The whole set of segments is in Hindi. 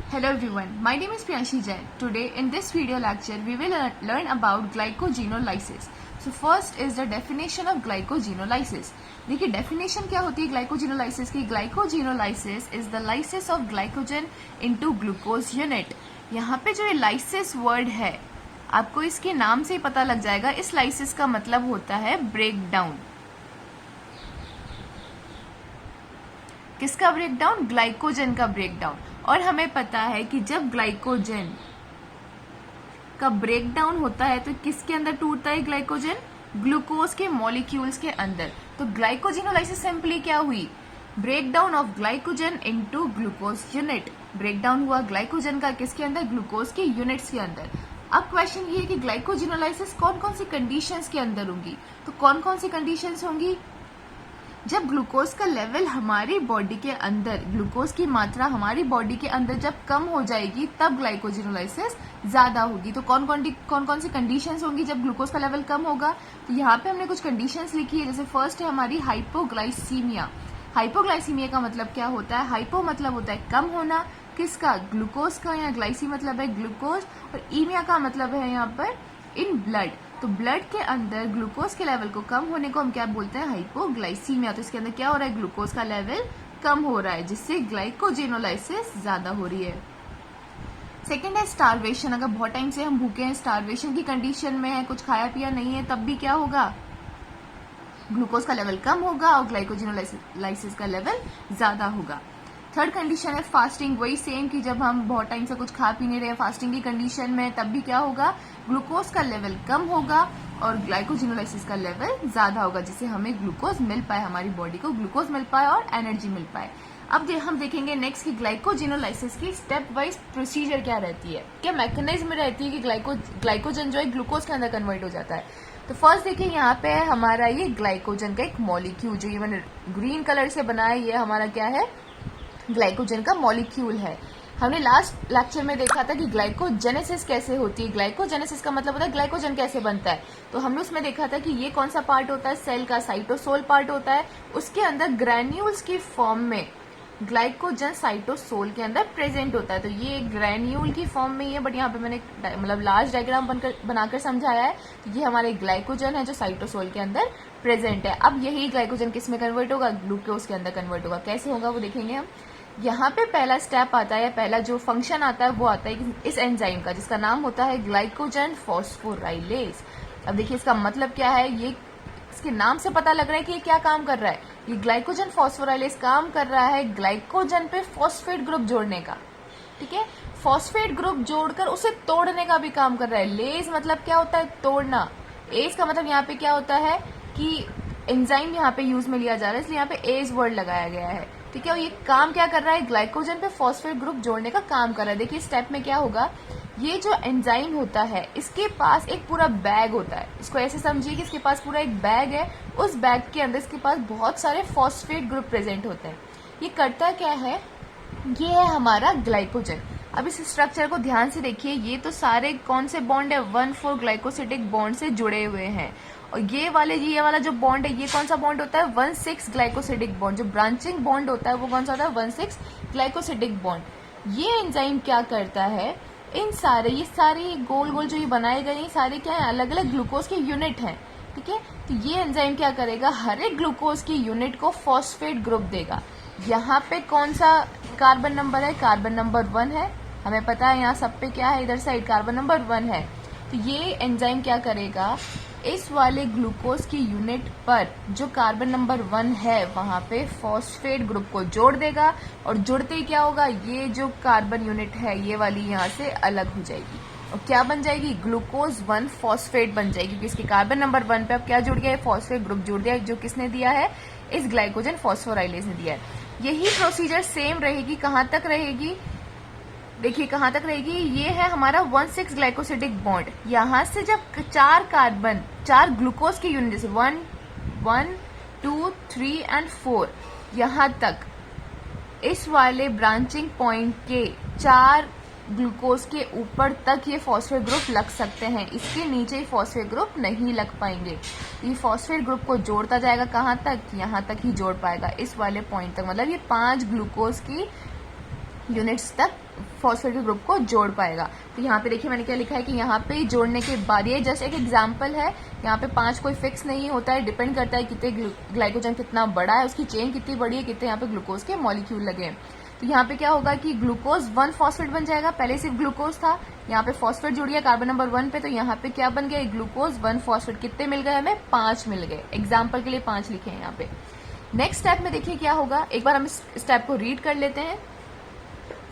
Hello everyone, my name is Priyanshi Jain. Today in this video lecture we will learn about glycogenolysis. So first is the definition of glycogenolysis. देखिए definition क्या होती है glycogenolysis की. Glycogenolysis is the lysis of glycogen into glucose unit. यहाँ पे जो ये lysis word है आपको इसके नाम से ही पता लग जाएगा. इस lysis का मतलब होता है breakdown. किसका ब्रेकडाउन? ग्लाइकोजन का ब्रेकडाउन. और हमें पता है कि जब ग्लाइकोजन का ब्रेकडाउन होता है तो किसके अंदर टूटता है ग्लाइकोजन? ग्लूकोज के मॉलिक्यूल्स के अंदर. तो ग्लाइकोजेनोलाइसिस सिंपली क्या हुई? Breakdown of glycogen into glucose unit. Breakdown हुआ ग्लाइकोजन का किसके अंदर? ग्लूकोज के यूनिट्स के अंदर. अब क्वेश्चन ये है कि ग्लाइकोजेनोलाइसिस कौन कौन सी कंडीशंस के अंदर होंगी. तो कौन कौन सी कंडीशंस होंगी? जब ग्लूकोज का लेवल हमारी बॉडी के अंदर, ग्लूकोज की मात्रा हमारी बॉडी के अंदर जब कम हो जाएगी तब ग्लाइकोजेनोलाइसिस ज्यादा होगी. तो कौन कौन सी कंडीशंस होंगी जब ग्लूकोज का लेवल कम होगा? तो यहाँ पे हमने कुछ कंडीशंस लिखी है. जैसे फर्स्ट है हमारी हाइपोग्लाइसीमिया. हाइपोग्लाइसीमिया का मतलब क्या होता है? हाइपो मतलब होता है कम होना, किसका? ग्लूकोज का. या ग्लाइसी मतलब है ग्लूकोज और ईमिया का मतलब है यहाँ पर इन ब्लड. तो ब्लड के अंदर ग्लूकोज के लेवल को कम होने को हम क्या बोलते हैं? हाइपोग्लाइसीमिया. तो इसके अंदर क्या हो रहा है? ग्लूकोज का लेवल कम हो रहा है जिससे ग्लाइकोजेनोलाइसिस ज्यादा हो रही है. सेकेंड है स्टारवेशन. अगर बहुत टाइम से हम भूखे हैं, स्टारवेशन की कंडीशन में है, कुछ खाया पिया नहीं है, तब भी क्या होगा? ग्लूकोज का लेवल कम होगा और ग्लाइकोजेनोलाइसिस का लेवल ज्यादा होगा. थर्ड कंडीशन है फास्टिंग. वही सेम कि जब हम बहुत टाइम से कुछ खा पी नहीं रहे, फास्टिंग की कंडीशन में, तब भी क्या होगा? ग्लूकोज का लेवल कम होगा और ग्लाइकोजेनोलाइसिस का लेवल ज्यादा होगा जिससे हमें ग्लूकोज मिल पाए, हमारी बॉडी को ग्लूकोज मिल पाए और एनर्जी मिल पाए. अब हम देखेंगे नेक्स्ट की ग्लाइकोजेनोलाइसिस की स्टेप वाइज प्रोसीजर क्या रहती है, क्या मैकेनिज्म रहती है कि ग्लाइकोजन जो है ग्लूकोज के अंदर कन्वर्ट हो जाता है. तो फर्स्ट देखिए यहाँ पे है हमारा ये ग्लाइकोजन का एक मॉलिक्यूल, जो ये मैंने ग्रीन कलर से बनाया, ये हमारा क्या है? ग्लाइकोजन का मॉलिक्यूल है. हमने लास्ट लेक्चर में देखा था कि ग्लाइकोजेनेसिस कैसे होती है. ग्लाइकोजेनेसिस का मतलब होता है ग्लाइकोजन कैसे बनता है. तो हमने उसमें देखा था कि ये कौन सा पार्ट होता है? सेल का साइटोसोल पार्ट होता है. उसके अंदर ग्रैन्यूल्स की फॉर्म में ग्लाइकोजन साइटोसोल के अंदर प्रेजेंट होता है. तो ये ग्रैन्यूल की फॉर्म में ही है, बट यहाँ पे मैंने मतलब लार्ज डायग्राम बनाकर समझाया है. तो ये हमारे ग्लाइकोजन है जो साइटोसोल के अंदर प्रेजेंट है. अब यही ग्लाइकोजन किस में कन्वर्ट होगा? ग्लूकोज के अंदर कन्वर्ट होगा. कैसे होगा वो देखेंगे हम. यहाँ पे पहला स्टेप आता है, पहला जो फंक्शन आता है वो आता है इस एंजाइम का, जिसका नाम होता है ग्लाइकोजन फॉस्फोराइलेज. अब देखिए इसका मतलब क्या है. ये इसके नाम से पता लग रहा है कि ये क्या काम कर रहा है. ये ग्लाइकोजन फॉस्फोराइलेज काम कर रहा है ग्लाइकोजन पे फॉस्फेट ग्रुप जोड़ने का. ठीक है, फॉस्फेट ग्रुप जोड़कर उसे तोड़ने का भी काम कर रहा है. लेज मतलब क्या होता है? तोड़ना. एज का मतलब यहाँ पे क्या होता है कि एंजाइम यहाँ पे यूज में लिया जा रहा है, इसलिए यहाँ पे एज वर्ड लगाया गया है. ठीक है, और ये काम क्या कर रहा है? ग्लाइकोजन पे फॉस्फेट ग्रुप जोड़ने का काम कर रहा है. देखिए स्टेप में क्या होगा. ये जो एंजाइम होता है इसके पास एक पूरा बैग होता है. इसको ऐसे समझिए कि इसके पास पूरा एक बैग है. उस बैग के अंदर इसके पास बहुत सारे फॉस्फेट ग्रुप प्रेजेंट होते हैं. ये करता क्या है? ये है हमारा ग्लाइकोजन. अब इस स्ट्रक्चर को ध्यान से देखिए. ये तो सारे कौन से बॉन्ड है? 1,4 ग्लाइकोसिडिक बॉन्ड से जुड़े हुए हैं. और ये वाला जो बॉन्ड है, ये कौन सा बॉन्ड होता है? 1,6 ग्लाइकोसिडिक बॉन्ड. जो ब्रांचिंग बॉन्ड होता है वो कौन सा होता है? 1,6 ग्लाइकोसिडिक बॉन्ड. ये एंजाइम क्या करता है? ये सारे गोल गोल जो ये बनाए गए हैं, सारे क्या है? अलग अलग ग्लूकोज के यूनिट हैं. ठीक है, तो ये एंजाइम क्या करेगा? हर एक ग्लूकोज की यूनिट को फॉस्फेट ग्रुप देगा. यहाँ पे कौन सा कार्बन नंबर है? कार्बन नंबर 1 है. हमें पता है यहाँ सब पे क्या है? इधर साइड कार्बन नंबर 1 है. तो ये एंजाइम क्या करेगा? इस वाले ग्लूकोज की यूनिट पर जो कार्बन नंबर 1 है वहां पे फॉस्फेट ग्रुप को जोड़ देगा. और जुड़ते ही क्या होगा? ये जो कार्बन यूनिट है ये वाली यहाँ से अलग हो जाएगी और क्या बन जाएगी? ग्लूकोज 1 फॉस्फेट बन जाएगी. क्योंकि इसके कार्बन नंबर 1 पे अब क्या जुड़ गया है? फॉस्फेट ग्रुप जुड़ दिया, जो किसने दिया है? इस ग्लाइकोजन फॉस्फोराइलेज ने दिया है. यही प्रोसीजर सेम रहेगी. कहाँ तक रहेगी? देखिए कहाँ तक रहेगी. ये है हमारा 1,6 ग्लाइकोसिडिक बॉन्ड. यहाँ से जब 4 ग्लूकोज की यूनिट, जैसे 1, 2, 3 एंड 4, यहाँ तक इस वाले ब्रांचिंग पॉइंट के 4 ग्लूकोज के ऊपर तक ये फॉस्फेट ग्रुप लग सकते हैं. इसके नीचे फॉस्फेट ग्रुप नहीं लग पाएंगे. ये फॉस्फेट ग्रुप को जोड़ता जाएगा. कहाँ तक? यहाँ तक ही जोड़ पाएगा, इस वाले पॉइंट तक. मतलब ये 5 ग्लूकोज की यूनिट्स तक फॉस्फेट के ग्रुप को जोड़ पाएगा। तो यहाँ पे देखिए मैंने क्या लिखा है कि यहाँ पे जोड़ने के बाद, ये जस्ट एक एग्जाम्पल है, यहाँ पे 5 कोई फिक्स नहीं होता है, डिपेंड करता है कितने ग्लाइकोजन कितना बड़ा है, उसकी चेन कितनी बड़ी है, कितने यहाँ पे ग्लूकोज के मॉलिक्यूल लगे हैं। तो यहाँ पे क्या होगा कि ग्लूकोज 1 फॉस्फेट बन जाएगा, पहले सिर्फ ग्लूकोज था, यहाँ पे फॉस्फेट जुड़ गया कार्बन नंबर 1 पे, तो यहाँ पे क्या बन गया, ग्लूकोज 1 फॉस्फेट। कितने मिल गए हमें, 5 मिल गए, एग्जाम्पल के लिए 5 लिखे हैं यहाँ पे। नेक्स्ट स्टेप में देखिए क्या होगा, एक बार हम इस स्टेप को रीड कर लेते हैं।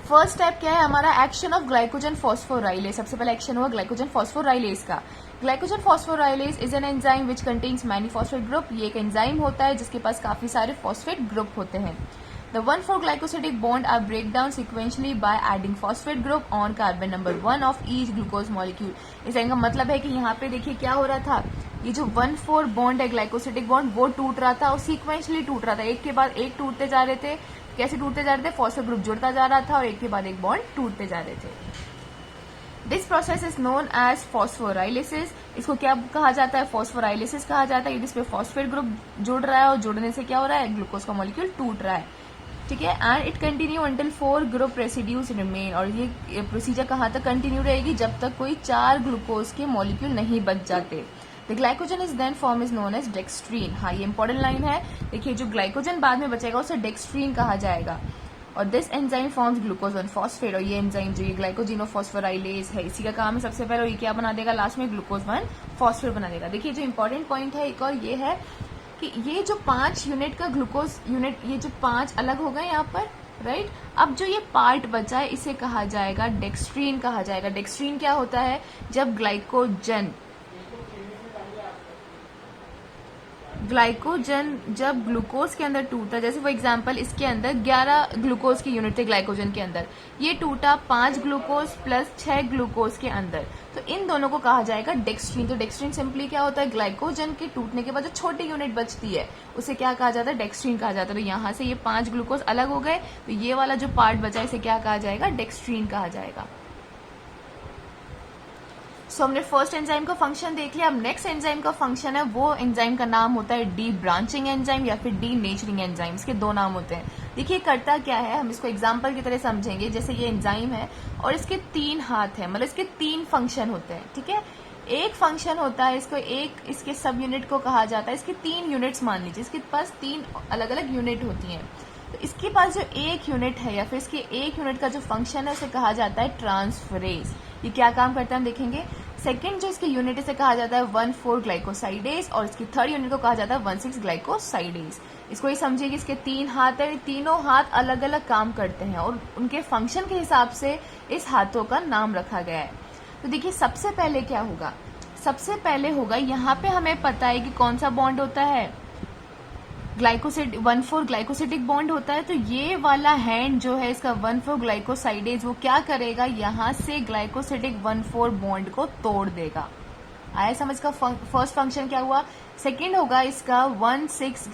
फर्स्ट स्टेप क्या है हमारा, एक्शन ऑफ ग्लाइकोजन फॉस्फोराइलेज। सबसे पहले एक्शन हुआ ग्लाइकोजन फॉस्फोराइलेज का। Glycogen phosphorylase is an enzyme which contains many phosphate group. ये एक एंजाइम होता है जिसके पास काफी सारे फॉस्फेट ग्रुप होते हैं। The 1,4-glycosidic bond are break down sequentially by adding phosphate group on carbon number 1 of each glucose molecule। इस का मतलब है कि यहाँ पे देखिए क्या हो रहा था, ये जो 1,4 बॉन्ड है ग्लाइकोसिडिक बॉन्ड वो टूट रहा था और सीक्वेंशली टूट रहा था, एक के बाद एक टूटते जा रहे थे। कैसे टूटते जा रहे थे, फॉस्फेट ग्रुप जुड़ता जा रहा था और एक के बाद एक बॉन्ड टूटते जा रहे थे। This process is known as phosphorylysis. इसको क्या कहा जाता है, फॉस्फोराइलिसिस कहा जाता है, जिसपे फॉस्फेट ग्रुप जुड़ रहा है और जुड़ने से क्या हो रहा है, ग्लूकोज का मॉलिक्यूल टूट रहा है, ठीक है। And it continue until 4 group residues remain. और ये प्रोसीजर कहाँ तक कंटिन्यू रहेगी, जब तक कोई 4 ग्लूकोज के मॉलिक्यूल नहीं बच जाते। The glycogen is then form is known as dextrin. हाँ, ये इंपॉर्टेंट लाइन है, देखिए जो ग्लाइकोजन बाद में बचेगा उसे डेक्सट्रीन कहा जाएगा। और this enzyme forms glucose 1 phosphate. और ये एंजाइम जो ये ग्लाइकोजिनोफॉस्फोराइलेज है, इसी का काम है सबसे पहले, और ये क्या बना देगा, लास्ट में ग्लूकोज 1 फॉस्फेट बना देगा। देखिए जो इंपॉर्टेंट पॉइंट है एक और ये है कि ये जो 5 यूनिट का ग्लूकोज यूनिट, ये जो 5 अलग हो गए यहाँ पर, राइट। अब जो ये पार्ट बचा है इसे कहा जाएगा डेक्सट्रीन कहा जाएगा। डेक्सट्रीन क्या होता है, जब ग्लाइकोजन जब ग्लूकोज के अंदर टूटा, जैसे फॉर एग्जांपल इसके अंदर 11 ग्लूकोज के यूनिट थे ग्लाइकोजन के अंदर, ये टूटा 5 ग्लूकोज प्लस 6 ग्लूकोज के अंदर, तो इन दोनों को कहा जाएगा डेक्सट्रीन। तो डेक्सट्रीन सिंपली क्या होता है, ग्लाइकोजन के टूटने के बाद जो छोटी यूनिट बचती है उसे क्या कहा जाता है, डेक्सट्रीन कहा जाता है। तो यहाँ से ये 5 ग्लूकोज अलग हो गए, तो ये वाला जो पार्ट बचा इसे क्या कहा जाएगा, डेक्सट्रीन कहा जाएगा। सो हमने फर्स्ट एंजाइम का फंक्शन देख लिया। अब नेक्स्ट एंजाइम का फंक्शन है, वो एंजाइम का नाम होता है डी ब्रांचिंग एंजाइम या फिर डी नेचरिंग एंजाइम। इसके 2 नाम होते हैं। देखिए करता क्या है, हम इसको एग्जांपल की तरह समझेंगे। जैसे ये एंजाइम है और इसके 3 हाथ हैं, मतलब इसके 3 फंक्शन होते हैं, ठीक है। एक फंक्शन होता है, इसको एक इसके सब यूनिट को कहा जाता है, इसके 3 यूनिट्स मान लीजिए, इसके पास 3 अलग अलग यूनिट होती हैं। तो इसके पास जो एक यूनिट है या फिर इसके एक यूनिट का जो फंक्शन है उसे कहा जाता है ट्रांसफरेज। ये क्या काम करता है हम देखेंगे। सेकंड जो इसके यूनिट इसे कहा जाता है 1,4 ग्लाइकोसाइडेज और इसकी थर्ड यूनिट को कहा जाता है 1,6 ग्लाइकोसाइडेज। इसको ये समझिए कि इसके 3 हाथ है, तीनों हाथ अलग अलग काम करते हैं और उनके फंक्शन के हिसाब से इस हाथों का नाम रखा गया है। तो देखिए सबसे पहले क्या होगा, सबसे पहले होगा यहाँ पे हमें पता है कि कौन सा बॉन्ड होता है, 1,4 ग्लाइकोसिडिक बॉन्ड होता है। तो ये वाला हैंड जो है इसका 1,4 ग्लाइकोसाइडेज, वो क्या करेगा, यहाँ से ग्लाइकोसिडिक 1,4 बॉन्ड को तोड़ देगा। आया समझ का फर्स्ट फंक्शन क्या हुआ। सेकंड होगा इसका 1,6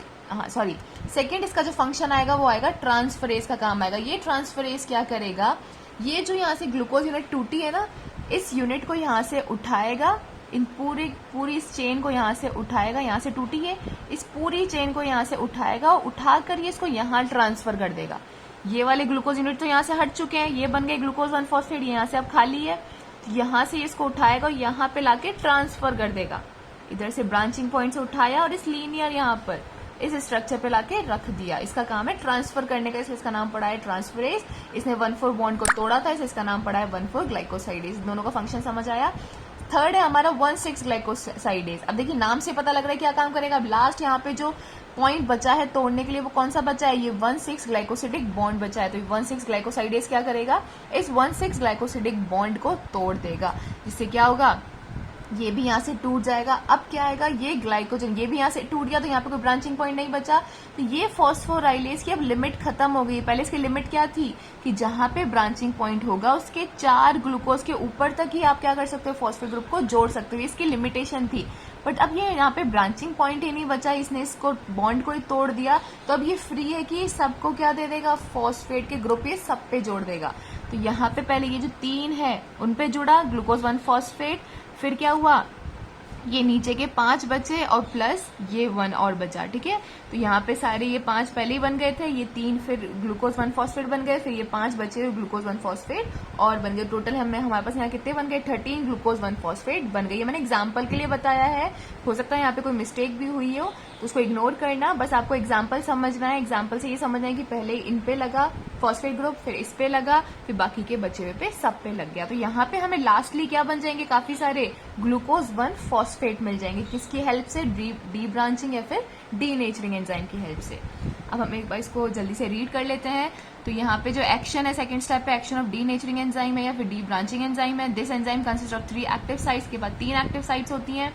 सेकंड इसका जो फंक्शन आएगा वो आएगा ट्रांसफरेज का काम आएगा। ये ट्रांसफरेज क्या करेगा, ये जो यहाँ से ग्लूकोज यूनिट टूटी है ना, इस यूनिट को यहाँ से उठाएगा, इन पूरी इस चेन को यहाँ से उठाएगा, यहाँ से टूटी है, इस पूरी चेन को यहाँ से उठाएगा और उठाकर ये इसको यहाँ ट्रांसफर कर देगा। ये वाले ग्लूकोज यूनिट तो यहाँ से हट चुके हैं, ये बन गए ग्लूकोज 1 फॉस्फेट, यहाँ से अब खाली है, तो यहाँ से इसको उठाएगा और यहाँ पे लाके ट्रांसफर कर देगा। इधर से ब्रांचिंग पॉइंट से उठाया और इस लीनियर यहाँ पर इस स्ट्रक्चर पे लाके रख दिया। इसका काम है ट्रांसफर करने का, इसलिए इसका नाम पड़ा है ट्रांसफरेज। इसने 1,4 बॉन्ड को तोड़ा था, इसलिए इसका नाम पड़ा है 1,4 ग्लाइकोसाइडेज। दोनों का फंक्शन समझ आया। थर्ड है हमारा 1,6 ग्लाइकोसाइडेज। अब देखिए नाम से पता लग रहा है क्या काम करेगा। अब लास्ट यहाँ पे जो पॉइंट बचा है तोड़ने के लिए वो कौन सा बचा है, ये 1,6 ग्लाइकोसिडिक बॉन्ड बचा है। तो 1,6 ग्लाइकोसाइडेज क्या करेगा, इस 1,6 ग्लाइकोसिडिक बॉन्ड को तोड़ देगा, जिससे क्या होगा, ये भी यहाँ से टूट जाएगा। अब क्या आएगा, ये ग्लाइकोजन, ये भी यहाँ से टूट गया, तो यहाँ पे कोई ब्रांचिंग पॉइंट नहीं बचा। तो ये फॉस्फोराइलेज की अब लिमिट खत्म हो गई। पहले इसकी लिमिट क्या थी कि जहां पे ब्रांचिंग पॉइंट होगा उसके 4 ग्लूकोज के ऊपर तक ही आप क्या कर सकते हो, फॉस्फेट ग्रुप को जोड़ सकते हो, इसकी लिमिटेशन थी। बट अब ये यहाँ पे ब्रांचिंग पॉइंट ही नहीं बचा, इसने इसको बॉन्ड को ही तोड़ दिया, तो अब ये फ्री है कि सबको क्या दे देगा, फॉस्फेट के ग्रुप ये सब पे जोड़ देगा। तो यहाँ पे पहले ये जो 3 है उन पे जुड़ा ग्लूकोज 1 फॉस्फेट, फिर क्या हुआ, ये नीचे के 5 बचे और प्लस ये 1 और बचा, ठीक है। तो यहाँ पे सारे ये 5 पहले ही बन गए थे, ये 3 फिर ग्लूकोज 1 फॉस्फेट बन गए, फिर ये 5 बचे ग्लूकोज 1 फॉस्फेट और बन गए। टोटल हमारे पास यहाँ कितने बन गए, 13 ग्लूकोज 1 फॉस्फेट बन गए। ये मैंने एग्जाम्पल के लिए बताया है, हो सकता है यहाँ पे कोई मिस्टेक भी हुई हो, उसको इग्नोर करना, बस आपको एग्जाम्पल समझना है। एग्जाम्पल से ये समझना है कि पहले इन पे लगा फॉस्फेट ग्रुप, फिर इस पे लगा, फिर बाकी के बचे हुए पे सब पे लग गया। तो यहाँ पे हमें लास्टली क्या बन जाएंगे, काफी सारे ग्लूकोज 1 फॉस्फेट मिल जाएंगे। किसकी हेल्प से, डी ब्रांचिंग या फिर डी नेचरिंग एंजाइम की हेल्प से। अब हम एक बार इसको जल्दी से रीड कर लेते हैं। तो यहाँ पे जो एक्शन है सेकंड स्टेप पे, action of denaturing enzyme है या फिर डी ब्रांचिंग एंजाइम है। This enzyme consist of 3 active sites, के बाद 3 एक्टिव साइट्स होती हैं।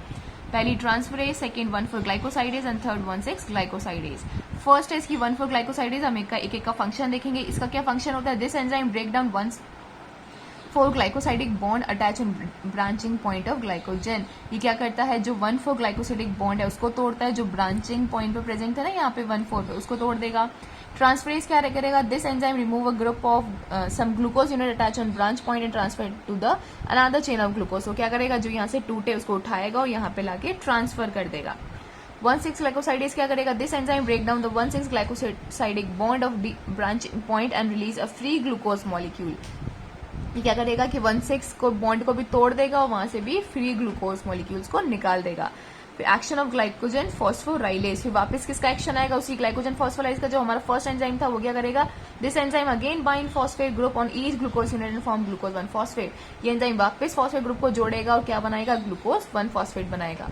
पहली transferase, second 1,4 glycosidase and third 1,6 glycosidase. First है इसकी 1,4 ग्लाइकोसाइडेज। हम एक एक का फंक्शन देखेंगे। इसका क्या फंक्शन होता है, this enzyme break down 1,4 glycosidic bond attach on branching point of glycogen. ये क्या करता है, जो 1,4 ग्लाइकोसाइडिक बॉन्ड है उसको तोड़ता है, जो ब्रांचिंग पॉइंट पे प्रेजेंट है ना यहाँ पे 1,4 पे, उसको तोड़ देगा। ट्रांसफरेज क्या करेगा, this enzyme remove a group of some glucose unit attach on branch point and transfer to the another chain of glucose. तो क्या करेगा, जो यहाँ से टूटे उसको उठाएगा और यहाँ पे लाके ट्रांसफर कर देगा। 1,6 ग्लाइकोसाइडेज क्या करेगा, this enzyme break down the 1,6 glycosidic bond of branching point and release a free glucose molecule. ये क्या करेगा कि 1,6 को बॉन्ड को भी तोड़ देगा और वहां से भी फ्री ग्लूकोज मॉलिक्यूल्स को निकाल देगा। फिर एक्शन ऑफ ग्लाइकोजन फॉस्फोराइलेज, फिर वापस किसका एक्शन आएगा, उसी ग्लाइकोजन फॉस्फोराइलेज का जो हमारा फर्स्ट एंजाइम था वो क्या करेगा, this enzyme again bind phosphate group on each glucose unit and form glucose 1 phosphate. ये एंजाइम वापस फॉस्फेट ग्रुप को जोड़ेगा और क्या बनाएगा, ग्लूकोज 1 फॉस्फेट बनाएगा।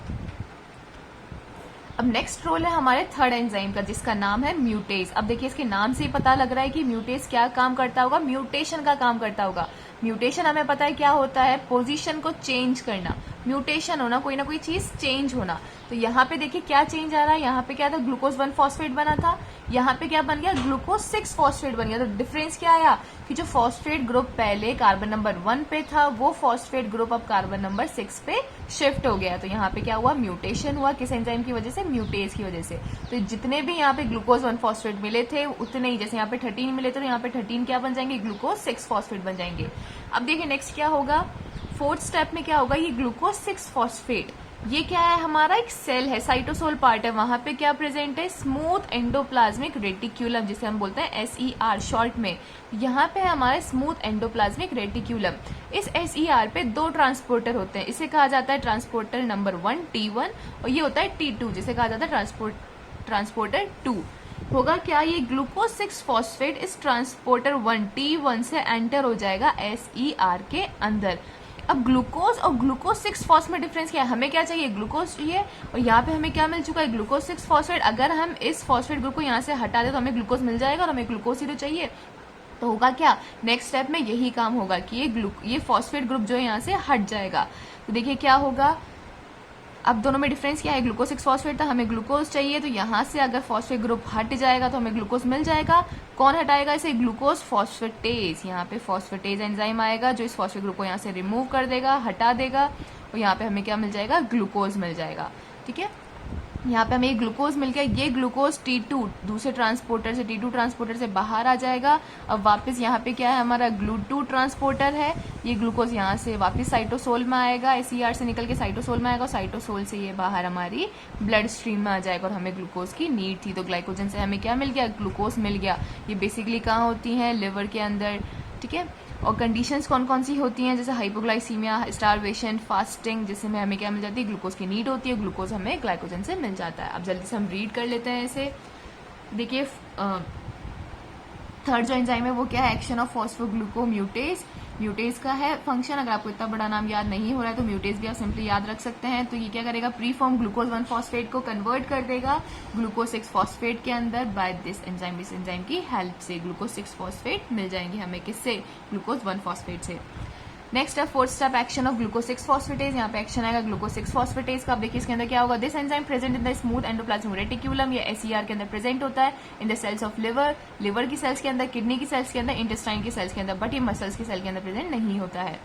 अब नेक्स्ट रोल है हमारे थर्ड एंजाइम का, जिसका नाम है म्यूटेज। अब देखिए इसके नाम से ही पता लग रहा है कि म्यूटेज क्या काम करता होगा, म्यूटेशन का काम करता होगा। म्यूटेशन हमें पता है क्या होता है, पोजीशन को चेंज करना, म्यूटेशन होना, कोई ना कोई चीज चेंज होना। तो यहाँ पे देखिए क्या चेंज आ रहा है, यहाँ पे क्या था, ग्लूकोज 1 फॉस्फेट बना था, यहाँ पे क्या बन गया, ग्लूकोज 6 फॉस्फेट बन गया। तो डिफरेंस क्या आया कि जो फॉस्फेट ग्रुप पहले कार्बन नंबर 1 पे था, वो फॉस्फेट ग्रुप अब कार्बन नंबर 6 पे शिफ्ट हो गया। तो यहाँ पे क्या हुआ, म्यूटेशन हुआ, किस एंजाइम की वजह से, म्यूटेज की वजह से। तो जितने भी यहाँ पे ग्लूकोज 1 फॉस्फेट मिले थे उतने ही, जैसे यहाँ पे 13 मिले थे तो यहाँ पे 13 क्या बन जाएंगे, ग्लूकोज 6 फॉस्फेट बन जाएंगे। अब देखिए नेक्स्ट क्या होगा, फोर्थ स्टेप में क्या होगा, ये ग्लूकोज 6 फॉस्फेट ये क्या है, हमारा एक सेल है, साइटोसोल पार्ट है, वहां पे क्या प्रेजेंट है, स्मूथ एंडोप्लाज्मिक रेटिक्यूलम, जिसे हम बोलते हैं SER शॉर्ट में। यहाँ पे हमारे स्मूथ एंडोप्लाज्मिक रेटिक्यूलम, इस SER पे 2 ट्रांसपोर्टर होते हैं। इसे कहा जाता है ट्रांसपोर्टर नंबर 1 T1 और ये होता है T2 जिसे कहा जाता है ट्रांसपोर्टर 2। होगा क्या, ये ग्लूकोज 6 फॉस्फेट इस ट्रांसपोर्टर 1 T1 से एंटर हो जाएगा SER के अंदर। अब ग्लूकोज और ग्लूकोज 6 फॉस्फेट में डिफरेंस क्या है, हमें क्या चाहिए, ग्लूकोज चाहिए और यहाँ पे हमें क्या मिल चुका है, ग्लूकोज 6 फॉस्फेट। अगर हम इस फॉस्फेट ग्रुप को यहाँ से हटा दे तो हमें ग्लूकोज मिल जाएगा और हमें ग्लूकोज ही तो चाहिए। तो होगा क्या, नेक्स्ट स्टेप में यही काम होगा कि ये फॉस्फेट ग्रुप जो है यहाँ से हट जाएगा। तो देखिए क्या होगा, अब दोनों में डिफरेंस क्या है, ग्लूकोज 6 फॉस्फेट था, हमें ग्लूकोज चाहिए, तो यहाँ से अगर फॉस्फेट ग्रुप हट जाएगा तो हमें ग्लूकोज मिल जाएगा। कौन हटाएगा इसे, ग्लूकोज फॉस्फेटेज। यहाँ पे फॉस्फेटेज एंजाइम आएगा जो इस फॉस्फेट ग्रुप को यहाँ से रिमूव कर देगा, हटा देगा और यहाँ पे हमें क्या मिल जाएगा, ग्लूकोज मिल जाएगा। ठीक है, यहाँ पे हमें ये ग्लूकोज मिल गया, ये ग्लूकोज T2 दूसरे ट्रांसपोर्टर से, T2 ट्रांसपोर्टर से बाहर आ जाएगा। अब वापस यहाँ पे क्या है, हमारा GLUT2 ट्रांसपोर्टर है, ये ग्लूकोज यहाँ से वापस साइटोसोल में आएगा, SER से निकल के साइटोसोल में आएगा और साइटोसोल से ये बाहर हमारी ब्लड स्ट्रीम में आ जाएगा। और हमें ग्लूकोज की नीड थी तो ग्लाइकोजन से हमें क्या मिल गया, ग्लूकोज मिल गया। ये बेसिकली कहाँ होती है, लिवर के अंदर। ठीक है, और कंडीशंस कौन कौन सी होती हैं, जैसे हाइपोग्लाइसीमिया, स्टारवेशन, फास्टिंग, जिसमें हमें क्या मिल जाती है, ग्लूकोज की नीड होती है, ग्लूकोज हमें ग्लाइकोजन से मिल जाता है। अब जल्दी से हम रीड कर लेते हैं इसे। देखिए थर्ड जो एंजाइम है वो क्या है, एक्शन ऑफ फॉस्फोग्लूकोम्यूटेज। म्यूटेज का है फंक्शन, अगर आपको इतना बड़ा नाम याद नहीं हो रहा है तो म्यूटेज भी आप सिंपली याद रख सकते हैं। तो ये क्या करेगा, प्री फॉर्म ग्लूकोज 1 फॉस्फेट को कन्वर्ट कर देगा ग्लूकोज 6 फॉस्फेट के अंदर बाय दिस एंजाइम। इस एंजाइम की हेल्प से ग्लूकोज 6 फॉस्फेट मिल जाएंगे हमें, किससे, ग्लूकोज 1 फॉस्फेट से। नेक्स्ट है fourth step, action of glucose 6 phosphatase. यहाँ पे एक्शन आएगा ग्लूकोज 6 फॉस्फेटेज का। अब देखिए इसके अंदर क्या होगा, this enzyme present in the smooth endoplasmic reticulum, ये SER के अंदर प्रेजेंट होता है, in the cells of liver, liver की सेल्स के अंदर, किडनी की सेल्स के अंदर, इंटेस्टाइन की सेल्स के अंदर, बट ये मसल्स की सेल के अंदर प्रेजेंट नहीं होता है।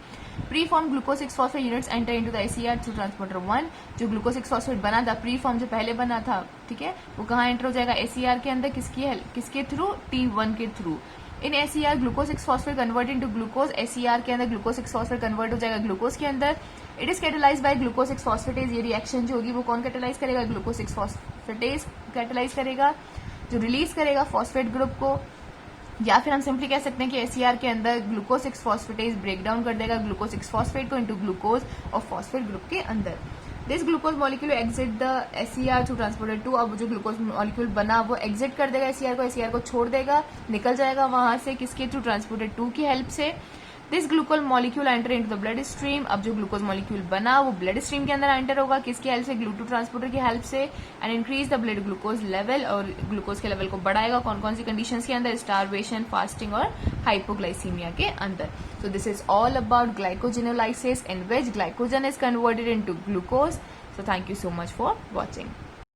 Pre form glucose 6 phosphate units enter into the SER through transporter 1। जो ग्लूकोज 6 फॉस्फेट बना था, प्री फॉर्म जो पहले बना था, ठीक है, वो कहाँ एंटर हो जाएगा, SER के अंदर, किसके थ्रू, T1 के थ्रू। इन SER glucose 6 phosphate convert into glucose, SER के अंदर ग्लूकोज 6 फॉस्फेट कन्वर्ट हो जाएगा ग्लूकोज के अंदर। It is catalyse by glucose 6 phosphatase, ये रिएक्शन जो होगी वो कौन कैटेलाइज करेगा, ग्लूकोज 6 फॉस्फेटेज कैटेलाइज करेगा, जो रिलीज करेगा फॉस्फेट ग्रुप को। या फिर हम सिंपली कह सकते हैं कि SER के अंदर ग्लूकोज 6 फॉस्फेटेज ब्रेक डाउन कर देगा ग्लूकोज 6 फॉस्फेट को इनटू ग्लूकोज और फॉस्फेट ग्रुप के अंदर। This glucose molecule exit the SER through transporter 2, अब जो ग्लूकोज मॉलिक्यूल बना वो एग्जिट कर देगा SER को छोड़ देगा, निकल जाएगा वहां से किसके थ्रू, ट्रांसपोर्टर 2 की हेल्प से। This glucose molecule enter into the blood stream, अब जो ग्लूकोज मॉलिक्यूल बना वो ब्लड स्ट्रीम के अंदर एंटर होगा किसकी हेल्प से, ग्लूटो ट्रांसपोर्टर की हेल्प से, and increase the blood glucose level, और ग्लूकोज के लेवल को बढ़ाएगा कौन कौन सी कंडीशंस के अंदर, स्टारवेशन, फास्टिंग और हाइपोग्लाइसीमिया के अंदर। So this is all about glycogenolysis in which glycogen is converted into glucose. So thank you so much for watching.